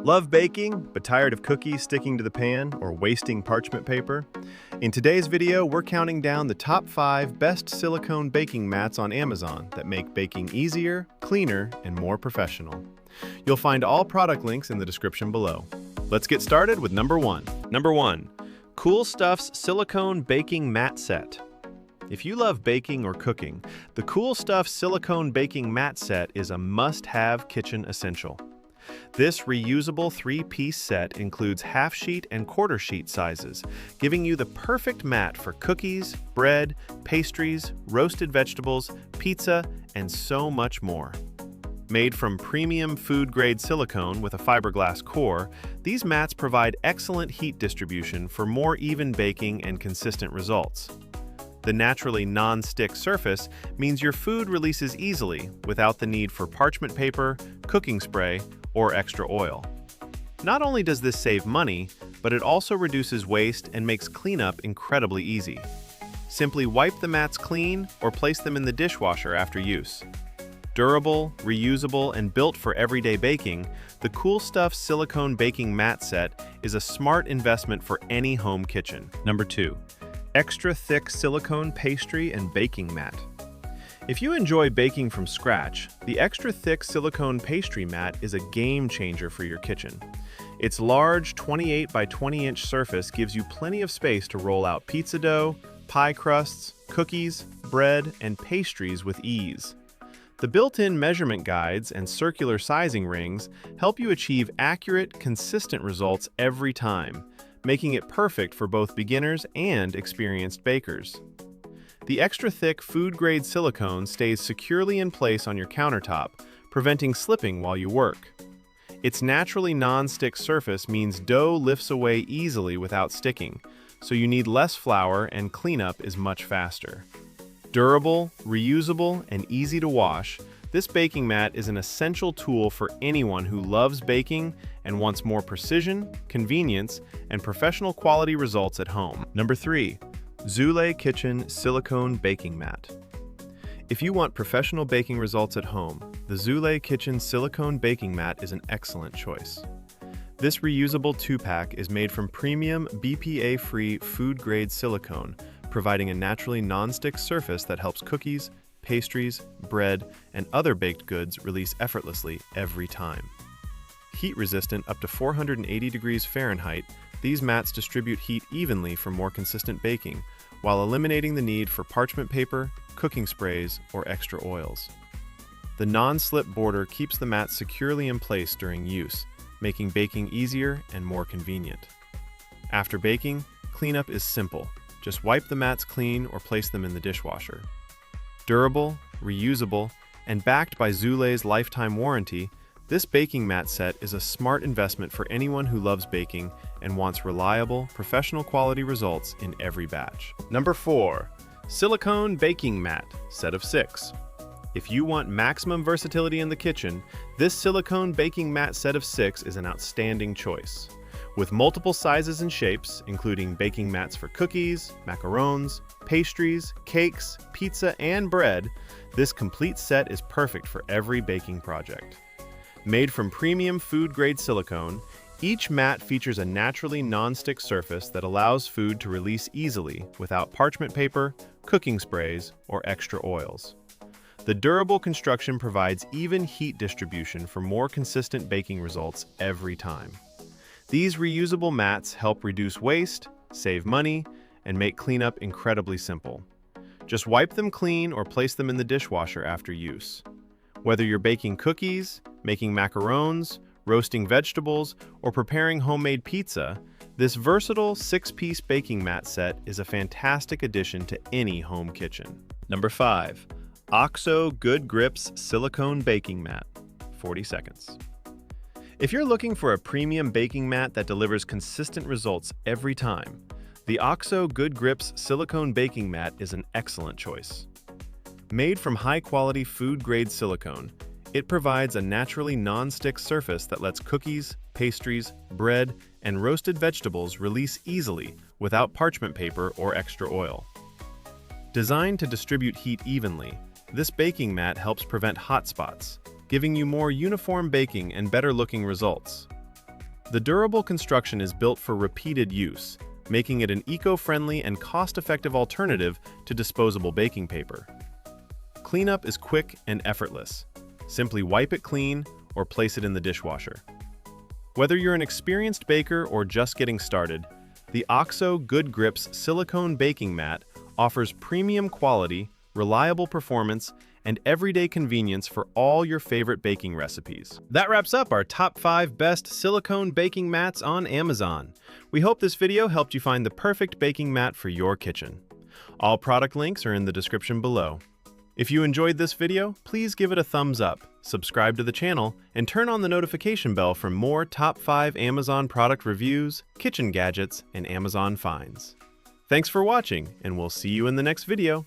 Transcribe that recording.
Love baking, but tired of cookies sticking to the pan or wasting parchment paper? In today's video, we're counting down the top 5 best silicone baking mats on Amazon that make baking easier, cleaner, and more professional. You'll find all product links in the description below. Let's get started with number 1. Number 1. Koolstuffs Silicone Baking Mat Set. If you love baking or cooking, the Koolstuffs Silicone Baking Mat Set is a must-have kitchen essential. This reusable 3-piece set includes half-sheet and quarter-sheet sizes, giving you the perfect mat for cookies, bread, pastries, roasted vegetables, pizza, and so much more. Made from premium food-grade silicone with a fiberglass core, these mats provide excellent heat distribution for more even baking and consistent results. The naturally non-stick surface means your food releases easily without the need for parchment paper, cooking spray, or extra oil. Not only does this save money, but it also reduces waste and makes cleanup incredibly easy. Simply wipe the mats clean or place them in the dishwasher after use. Durable, reusable, and built for everyday baking, the Koolstuffs Silicone Baking Mat Set is a smart investment for any home kitchen. Number 2. Extra thick silicone pastry and baking mat. If you enjoy baking from scratch, the extra thick silicone pastry mat is a game changer for your kitchen. Its large 28 by 20 inch surface gives you plenty of space to roll out pizza dough, pie crusts, cookies, bread, and pastries with ease. The built-in measurement guides and circular sizing rings help you achieve accurate, consistent results every time, making it perfect for both beginners and experienced bakers. The extra-thick food-grade silicone stays securely in place on your countertop, preventing slipping while you work. Its naturally non-stick surface means dough lifts away easily without sticking, so you need less flour and cleanup is much faster. Durable, reusable, and easy to wash, this baking mat is an essential tool for anyone who loves baking and wants more precision, convenience, and professional quality results at home. Number 3. Zulay Kitchen Silicone Baking Mat. If you want professional baking results at home, the Zulay Kitchen Silicone Baking Mat is an excellent choice. This reusable 2-pack is made from premium BPA-free food-grade silicone, providing a naturally non-stick surface that helps cookies, pastries, bread, and other baked goods release effortlessly every time. Heat-resistant up to 480 degrees Fahrenheit, these mats distribute heat evenly for more consistent baking, while eliminating the need for parchment paper, cooking sprays, or extra oils. The non-slip border keeps the mat securely in place during use, making baking easier and more convenient. After baking, cleanup is simple. Just wipe the mats clean or place them in the dishwasher. Durable, reusable, and backed by Zulay's lifetime warranty, this baking mat set is a smart investment for anyone who loves baking and wants reliable, professional quality results in every batch. Number 4. Silicone Baking Mat Set of 6. If you want maximum versatility in the kitchen, this silicone baking mat set of 6 is an outstanding choice. With multiple sizes and shapes, including baking mats for cookies, macarons, pastries, cakes, pizza, and bread, this complete set is perfect for every baking project. Made from premium food-grade silicone, each mat features a naturally non-stick surface that allows food to release easily without parchment paper, cooking sprays, or extra oils. The durable construction provides even heat distribution for more consistent baking results every time. These reusable mats help reduce waste, save money, and make cleanup incredibly simple. Just wipe them clean or place them in the dishwasher after use. Whether you're baking cookies, making macarons, roasting vegetables, or preparing homemade pizza, this versatile 6-piece baking mat set is a fantastic addition to any home kitchen. Number 5. OXO Good Grips Silicone Baking Mat. 40 seconds. If you're looking for a premium baking mat that delivers consistent results every time, the OXO Good Grips Silicone Baking Mat is an excellent choice. Made from high-quality food-grade silicone, it provides a naturally non-stick surface that lets cookies, pastries, bread, and roasted vegetables release easily without parchment paper or extra oil. Designed to distribute heat evenly, this baking mat helps prevent hot spots, giving you more uniform baking and better-looking results. The durable construction is built for repeated use, making it an eco-friendly and cost-effective alternative to disposable baking paper. Cleanup is quick and effortless. Simply wipe it clean or place it in the dishwasher. Whether you're an experienced baker or just getting started, the OXO Good Grips Silicone Baking Mat offers premium quality, reliable performance, and everyday convenience for all your favorite baking recipes. That wraps up our top 5 best silicone baking mats on Amazon. We hope this video helped you find the perfect baking mat for your kitchen. All product links are in the description below. If you enjoyed this video, please give it a thumbs up, subscribe to the channel, and turn on the notification bell for more top 5 Amazon product reviews, kitchen gadgets, and Amazon finds. Thanks for watching, and we'll see you in the next video.